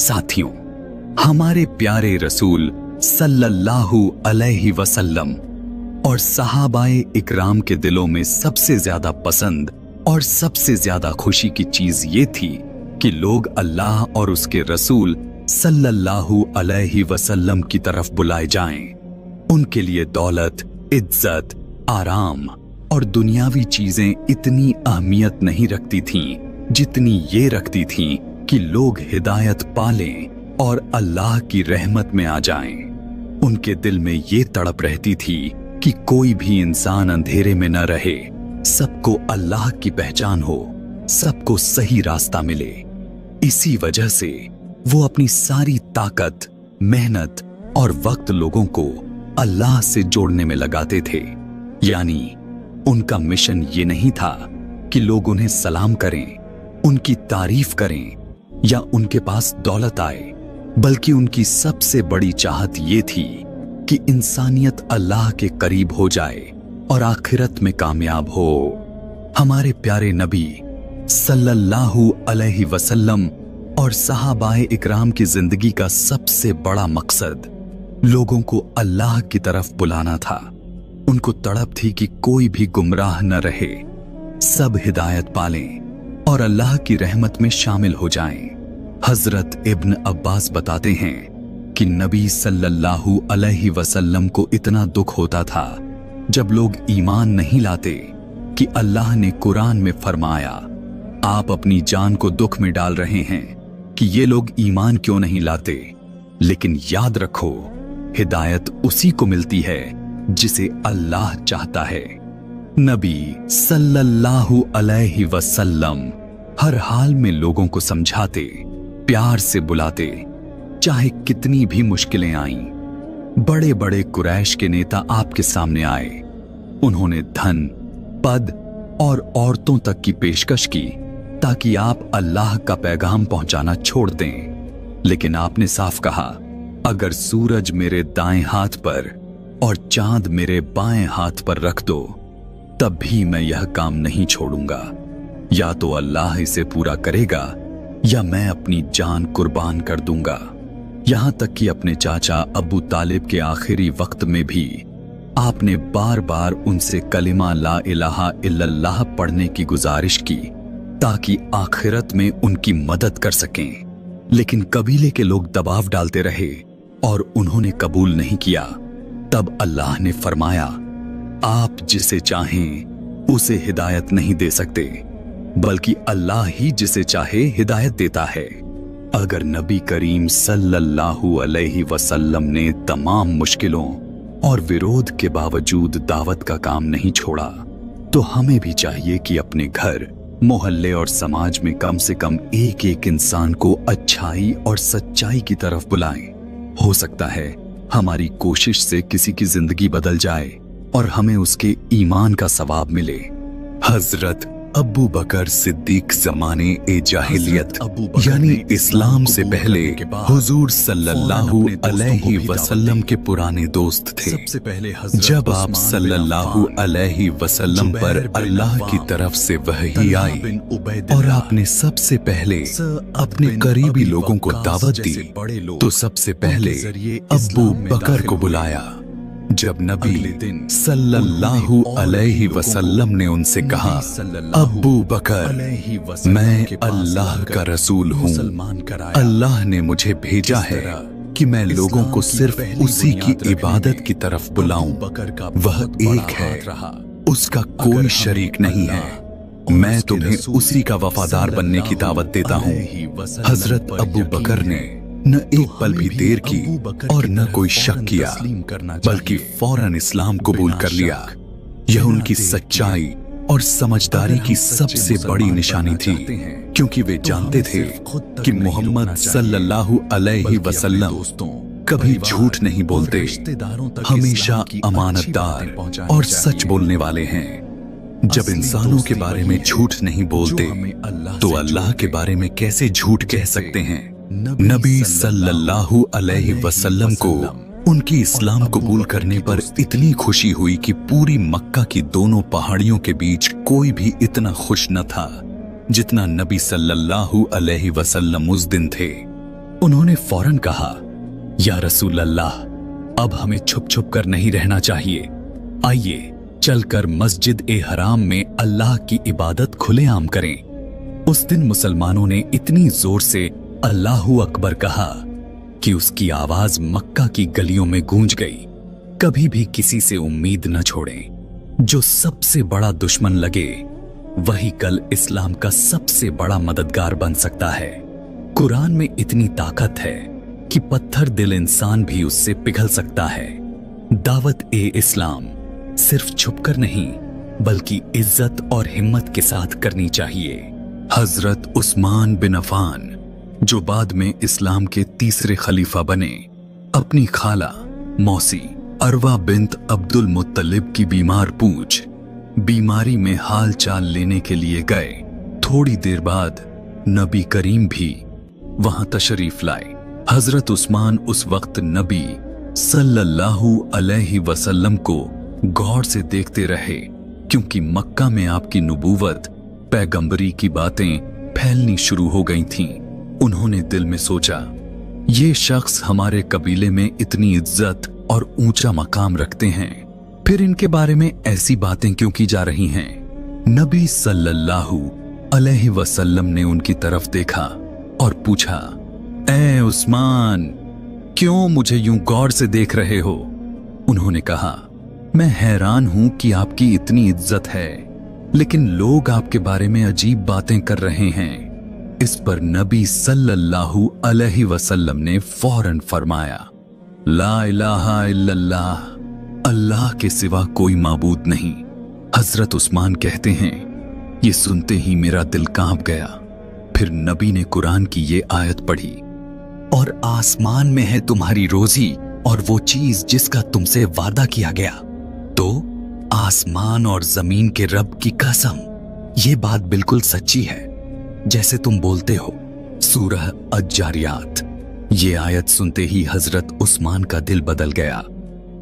साथियों, हमारे प्यारे रसूल सल्लल्लाहु अलैहि वसल्लम और सहाबाए इकराम के दिलों में सबसे ज्यादा पसंद और सबसे ज्यादा खुशी की चीज ये थी कि लोग अल्लाह और उसके रसूल सल्लल्लाहु अलैहि वसल्लम की तरफ बुलाए जाएं। उनके लिए दौलत, इज्जत, आराम और दुनियावी चीजें इतनी अहमियत नहीं रखती थीं जितनी ये रखती थीं कि लोग हिदायत पालें और अल्लाह की रहमत में आ जाएं। उनके दिल में ये तड़प रहती थी कि कोई भी इंसान अंधेरे में न रहे, सबको अल्लाह की पहचान हो, सबको सही रास्ता मिले। इसी वजह से वो अपनी सारी ताकत, मेहनत और वक्त लोगों को अल्लाह से जोड़ने में लगाते थे। यानी उनका मिशन ये नहीं था कि लोग उन्हें सलाम करें, उनकी तारीफ करें या उनके पास दौलत आए, बल्कि उनकी सबसे बड़ी चाहत ये थी कि इंसानियत अल्लाह के करीब हो जाए और आखिरत में कामयाब हो। हमारे प्यारे नबी सल्लल्लाहु अलैहि वसल्लम और सहाबाए इकराम की जिंदगी का सबसे बड़ा मकसद लोगों को अल्लाह की तरफ बुलाना था। उनको तड़प थी कि कोई भी गुमराह न रहे, सब हिदायत पालें और अल्लाह की रहमत में शामिल हो जाएं। हजरत इब्न अब्बास बताते हैं कि नबी सल्लल्लाहु अलैहि वसल्लम को इतना दुख होता था जब लोग ईमान नहीं लाते कि अल्लाह ने कुरान में फरमाया, आप अपनी जान को दुख में डाल रहे हैं कि ये लोग ईमान क्यों नहीं लाते। लेकिन याद रखो, हिदायत उसी को मिलती है जिसे अल्लाह चाहता है। नबी सल्लल्लाहु अलैहि वसल्लम हर हाल में लोगों को समझाते, प्यार से बुलाते, चाहे कितनी भी मुश्किलें आईं। बड़े बड़े कुरैश के नेता आपके सामने आए, उन्होंने धन, पद और औरतों तक की पेशकश की ताकि आप अल्लाह का पैगाम पहुंचाना छोड़ दें। लेकिन आपने साफ कहा, अगर सूरज मेरे दाएं हाथ पर और चांद मेरे बाएं हाथ पर रख दो तब भी मैं यह काम नहीं छोड़ूंगा। या तो अल्लाह इसे पूरा करेगा या मैं अपनी जान कुर्बान कर दूंगा। यहां तक कि अपने चाचा अबू तालिब के आखिरी वक्त में भी आपने बार बार उनसे कलिमा ला इलाहा इल्लल्लाह पढ़ने की गुजारिश की ताकि आखिरत में उनकी मदद कर सकें। लेकिन कबीले के लोग दबाव डालते रहे और उन्होंने कबूल नहीं किया। तब अल्लाह ने फरमाया, आप जिसे चाहें उसे हिदायत नहीं दे सकते, बल्कि अल्लाह ही जिसे चाहे हिदायत देता है। अगर नबी करीम सल्लल्लाहु अलैहि वसल्लम ने तमाम मुश्किलों और विरोध के बावजूद दावत का काम नहीं छोड़ा, तो हमें भी चाहिए कि अपने घर, मोहल्ले और समाज में कम से कम एक एक इंसान को अच्छाई और सच्चाई की तरफ बुलाएं। हो सकता है हमारी कोशिश से किसी की जिंदगी बदल जाए और हमें उसके ईमान का सवाब मिले। हजरत अबू बकर सिद्दीक ज़माने ए जाहिलियत यानी इस्लाम से पहले हुजूर सल्लल्लाहु अलैहि वसल्लम के पुराने दोस्त थे। जब आप सल्लल्लाहु अलैहि वसल्लम पर अल्लाह की तरफ से वही आई और आपने सबसे पहले अपने करीबी लोगों को दावत दी, तो सबसे पहले अबू बकर को बुलाया। जब नबी सल्लल्लाहु अलैहि वसल्लम ने उनसे कहा, अबू बकर, मैं अल्लाह का रसूल हूँ, अल्लाह ने मुझे भेजा है कि मैं लोगों को सिर्फ उसी की इबादत की तरफ बुलाऊं। वह एक है, उसका कोई शरीक नहीं है। मैं तुम्हें उसी का वफादार बनने की दावत देता हूँ। हजरत अबू बकर ने न एक पल भी देर की और न कोई शक किया, बल्कि फौरन इस्लाम कबूल कर लिया। यह उनकी सच्चाई और समझदारी की सबसे बड़ी निशानी थी, क्योंकि वे जानते थे कि मोहम्मद सल्लल्लाहु अलैहि वसल्लम कभी झूठ नहीं बोलते, हमेशा अमानतदार और सच बोलने वाले हैं। जब इंसानों के बारे में झूठ नहीं बोलते, तो अल्लाह के बारे में कैसे झूठ कह सकते हैं। नबी सल्लल्लाहु अलैहि वसल्लम को उनकी इस्लाम कबूल करने पर इतनी खुशी हुई कि पूरी मक्का की दोनों पहाड़ियों के बीच कोई भी इतना खुश न था जितना नबी सल्लल्लाहु अलैहि वसल्लम उस दिन थे। उन्होंने फौरन कहा, या रसूल अल्लाह, अब हमें छुप छुप कर नहीं रहना चाहिए। आइए चलकर मस्जिद ए हराम में अल्लाह की इबादत खुलेआम करें। उस दिन मुसलमानों ने इतनी जोर से अल्लाहू अकबर कहा कि उसकी आवाज मक्का की गलियों में गूंज गई। कभी भी किसी से उम्मीद न छोड़ें। जो सबसे बड़ा दुश्मन लगे वही कल इस्लाम का सबसे बड़ा मददगार बन सकता है। कुरान में इतनी ताकत है कि पत्थर दिल इंसान भी उससे पिघल सकता है। दावत ए इस्लाम सिर्फ छुपकर नहीं बल्कि इज्जत और हिम्मत के साथ करनी चाहिए। हजरत उस्मान बिन अफान, जो बाद में इस्लाम के तीसरे खलीफा बने, अपनी खाला मौसी अरवा बिन्त अब्दुल मुत्तलिब की बीमार पूंछ बीमारी में हाल चाल लेने के लिए गए। थोड़ी देर बाद नबी करीम भी वहां तशरीफ लाए। हजरत उस्मान उस वक्त नबी सल्लल्लाहु अलैहि वसल्लम को गौर से देखते रहे, क्योंकि मक्का में आपकी नबूवत पैगंबरी की बातें फैलनी शुरू हो गई थीं। उन्होंने दिल में सोचा, ये शख्स हमारे कबीले में इतनी इज्जत और ऊंचा मकाम रखते हैं, फिर इनके बारे में ऐसी बातें क्यों की जा रही हैं? नबी सल्लल्लाहु अलैहि वसल्लम ने उनकी तरफ देखा और पूछा, ए उस्मान, क्यों मुझे यूं गौर से देख रहे हो? उन्होंने कहा, मैं हैरान हूं कि आपकी इतनी इज्जत है, लेकिन लोग आपके बारे में अजीब बातें कर रहे हैं। इस पर नबी सल्लल्लाहु अलैहि वसल्लम ने फौरन फरमाया, ला इलाहा इल्लल्लाह, अल्लाह के सिवा कोई माबूद नहीं। हजरत उस्मान कहते हैं, ये सुनते ही मेरा दिल कांप गया। फिर नबी ने कुरान की ये आयत पढ़ी, और आसमान में है तुम्हारी रोजी और वो चीज जिसका तुमसे वादा किया गया। तो आसमान और जमीन के रब की कसम, ये बात बिल्कुल सच्ची है जैसे तुम बोलते हो। सूरह अज-जारियात। ये आयत सुनते ही हजरत उस्मान का दिल बदल गया।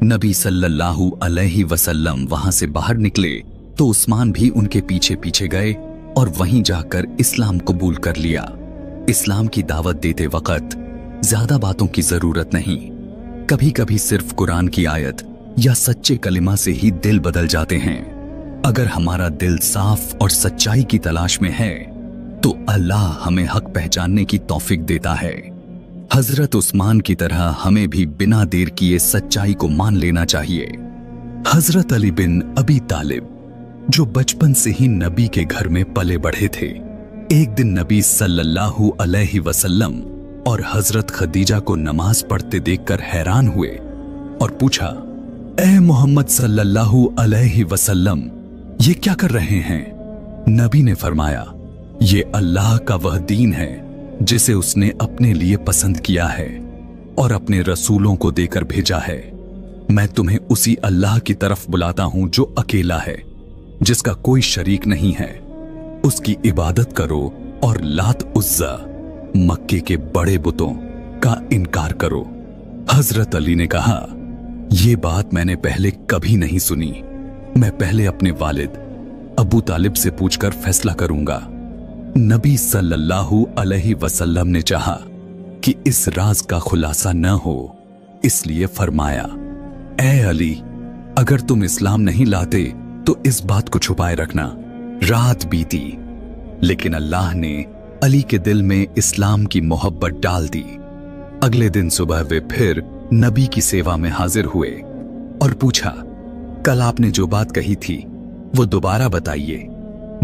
नबी सल्लल्लाहु अलैहि वसल्लम वहां से बाहर निकले तो उस्मान भी उनके पीछे पीछे गए और वहीं जाकर इस्लाम कबूल कर लिया। इस्लाम की दावत देते वक्त ज्यादा बातों की जरूरत नहीं, कभी कभी सिर्फ कुरान की आयत या सच्चे कलिमा से ही दिल बदल जाते हैं। अगर हमारा दिल साफ और सच्चाई की तलाश में है तो अल्लाह हमें हक पहचानने की तौफीक देता है। हजरत उस्मान की तरह हमें भी बिना देर किए सच्चाई को मान लेना चाहिए। हजरत अली बिन अबी तालिब, जो बचपन से ही नबी के घर में पले बढ़े थे, एक दिन नबी सल्लल्लाहु अलैहि वसल्लम और हजरत खदीजा को नमाज पढ़ते देखकर हैरान हुए और पूछा, ए मोहम्मद सल्लल्लाहु अलैहि वसल्लम, ये क्या कर रहे हैं? नबी ने फरमाया, ये अल्लाह का वह दीन है जिसे उसने अपने लिए पसंद किया है और अपने रसूलों को देकर भेजा है। मैं तुम्हें उसी अल्लाह की तरफ बुलाता हूं जो अकेला है, जिसका कोई शरीक नहीं है। उसकी इबादत करो और लात उज्जा, मक्के के बड़े बुतों का इनकार करो। हजरत अली ने कहा, ये बात मैंने पहले कभी नहीं सुनी। मैं पहले अपने वालिद अबू तालिब से पूछकर फैसला करूंगा। नबी सल्लल्लाहु अलैहि वसल्लम ने चाहा कि इस राज का खुलासा न हो, इसलिए फरमाया, ए अली, अगर तुम इस्लाम नहीं लाते तो इस बात को छुपाए रखना। रात बीती, लेकिन अल्लाह ने अली के दिल में इस्लाम की मोहब्बत डाल दी। अगले दिन सुबह वे फिर नबी की सेवा में हाजिर हुए और पूछा, कल आपने जो बात कही थी वो दोबारा बताइए।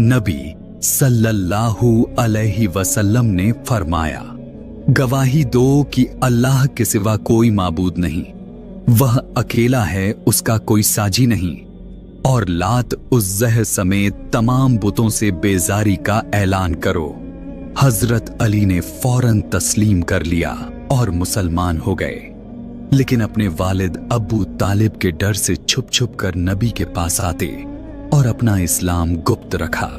नबी सल्लल्लाहु अलैहि वसल्लम ने फरमाया, गवाही दो कि अल्लाह के सिवा कोई माबूद नहीं, वह अकेला है, उसका कोई साजी नहीं, और लात उज्जह समेत तमाम बुतों से बेजारी का ऐलान करो। हजरत अली ने फौरन तस्लीम कर लिया और मुसलमान हो गए, लेकिन अपने वालिद अबू तालिब के डर से छुप छुप कर नबी के पास आते और अपना इस्लाम गुप्त रखा।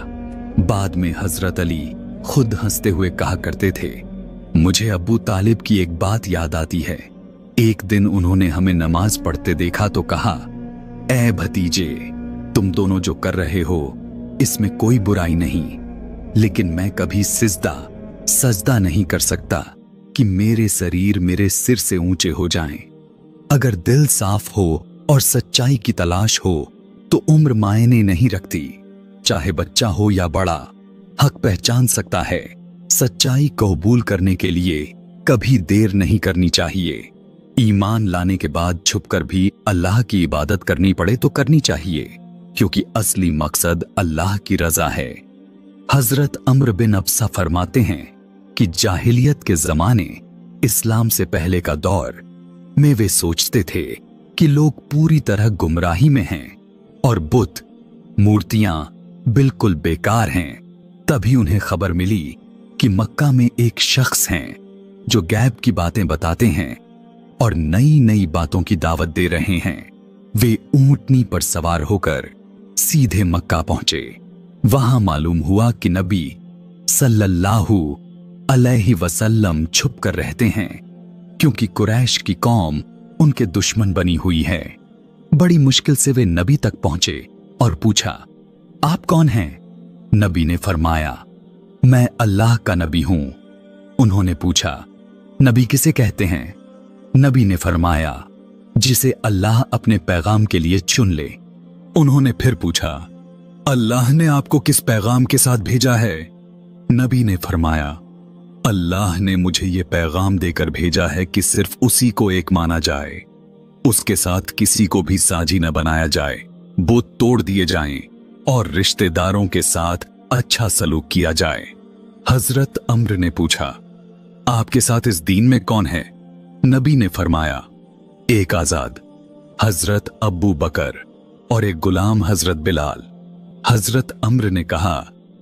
बाद में हजरत अली खुद हंसते हुए कहा करते थे, मुझे अबू तालिब की एक बात याद आती है। एक दिन उन्होंने हमें नमाज पढ़ते देखा तो कहा, ए भतीजे, तुम दोनों जो कर रहे हो इसमें कोई बुराई नहीं, लेकिन मैं कभी सजदा नहीं कर सकता, कि मेरे शरीर मेरे सिर से ऊंचे हो जाएं। अगर दिल साफ हो और सच्चाई की तलाश हो तो उम्र मायने नहीं रखती। चाहे बच्चा हो या बड़ा, हक पहचान सकता है। सच्चाई को कबूल करने के लिए कभी देर नहीं करनी चाहिए। ईमान लाने के बाद छुपकर भी अल्लाह की इबादत करनी पड़े तो करनी चाहिए, क्योंकि असली मकसद अल्लाह की रजा है। हजरत अम्र बिन अब्सा फरमाते हैं कि जाहिलियत के जमाने, इस्लाम से पहले का दौर में वे सोचते थे कि लोग पूरी तरह गुमराही में हैं और बुत, मूर्तियां बिल्कुल बेकार हैं। तभी उन्हें खबर मिली कि मक्का में एक शख्स हैं जो गैब की बातें बताते हैं और नई नई बातों की दावत दे रहे हैं। वे ऊंटनी पर सवार होकर सीधे मक्का पहुंचे। वहां मालूम हुआ कि नबी सल्लल्लाहु अलैहि वसल्लम छुप कर रहते हैं, क्योंकि कुरैश की कौम उनके दुश्मन बनी हुई है। बड़ी मुश्किल से वे नबी तक पहुंचे और पूछा, आप कौन हैं? नबी ने फरमाया, मैं अल्लाह का नबी हूं। उन्होंने पूछा, नबी किसे कहते हैं? नबी ने फरमाया, जिसे अल्लाह अपने पैगाम के लिए चुन ले। उन्होंने फिर पूछा, अल्लाह ने आपको किस पैगाम के साथ भेजा है? नबी ने फरमाया, अल्लाह ने मुझे ये पैगाम देकर भेजा है कि सिर्फ उसी को एक माना जाए, उसके साथ किसी को भी साझी न बनाया जाए, बुत तोड़ दिए जाएं और रिश्तेदारों के साथ अच्छा सलूक किया जाए। हजरत अम्र ने पूछा, आपके साथ इस दीन में कौन है? नबी ने फरमाया, एक आजाद हजरत अब्बू बकर और एक गुलाम हजरत बिलाल। हजरत अम्र ने कहा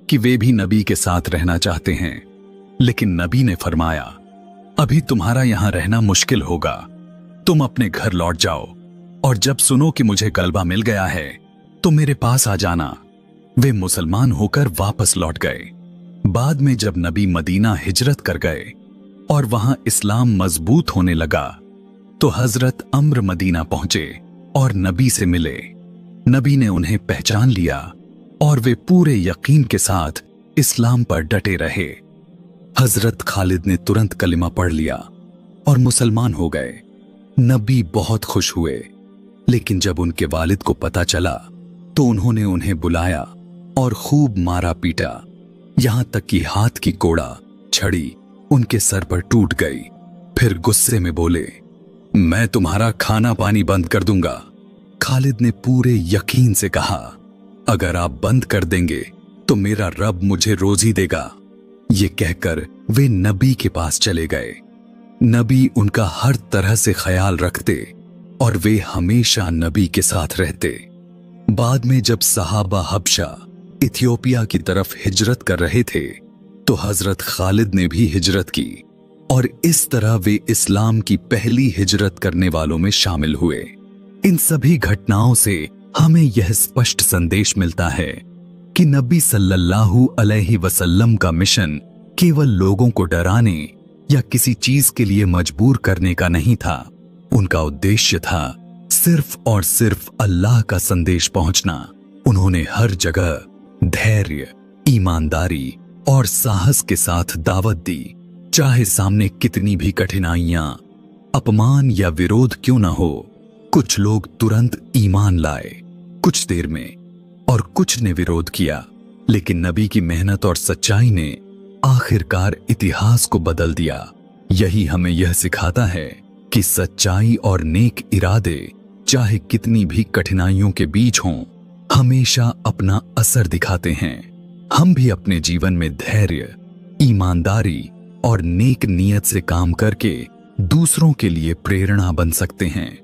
कि वे भी नबी के साथ रहना चाहते हैं, लेकिन नबी ने फरमाया, अभी तुम्हारा यहां रहना मुश्किल होगा, तुम अपने घर लौट जाओ और जब सुनो कि मुझे गलबा मिल गया है तो मेरे पास आ जाना। वे मुसलमान होकर वापस लौट गए। बाद में जब नबी मदीना हिजरत कर गए और वहां इस्लाम मजबूत होने लगा तो हजरत अम्र मदीना पहुंचे और नबी से मिले। नबी ने उन्हें पहचान लिया और वे पूरे यकीन के साथ इस्लाम पर डटे रहे। हजरत खालिद ने तुरंत कलिमा पढ़ लिया और मुसलमान हो गए। नबी बहुत खुश हुए, लेकिन जब उनके वालिद को पता चला तो उन्होंने उन्हें बुलाया और खूब मारा पीटा, यहां तक कि हाथ की कोड़ा, छड़ी उनके सर पर टूट गई। फिर गुस्से में बोले, मैं तुम्हारा खाना पानी बंद कर दूंगा। खालिद ने पूरे यकीन से कहा, अगर आप बंद कर देंगे तो मेरा रब मुझे रोजी देगा। ये कहकर वे नबी के पास चले गए। नबी उनका हर तरह से ख्याल रखते और वे हमेशा नबी के साथ रहते। बाद में जब सहाबा हबशा इथियोपिया की तरफ हिजरत कर रहे थे तो हजरत खालिद ने भी हिजरत की और इस तरह वे इस्लाम की पहली हिजरत करने वालों में शामिल हुए। इन सभी घटनाओं से हमें यह स्पष्ट संदेश मिलता है कि नबी सल्लल्लाहु अलैहि वसल्लम का मिशन केवल लोगों को डराने या किसी चीज के लिए मजबूर करने का नहीं था। उनका उद्देश्य था सिर्फ और सिर्फ अल्लाह का संदेश पहुंचना। उन्होंने हर जगह धैर्य, ईमानदारी और साहस के साथ दावत दी, चाहे सामने कितनी भी कठिनाइयां, अपमान या विरोध क्यों न हो। कुछ लोग तुरंत ईमान लाए कुछ देर में और कुछ ने विरोध किया, लेकिन नबी की मेहनत और सच्चाई ने आखिरकार इतिहास को बदल दिया। यही हमें यह सिखाता है कि सच्चाई और नेक इरादे चाहे कितनी भी कठिनाइयों के बीच हों, हमेशा अपना असर दिखाते हैं। हम भी अपने जीवन में धैर्य, ईमानदारी और नेक नियत से काम करके दूसरों के लिए प्रेरणा बन सकते हैं।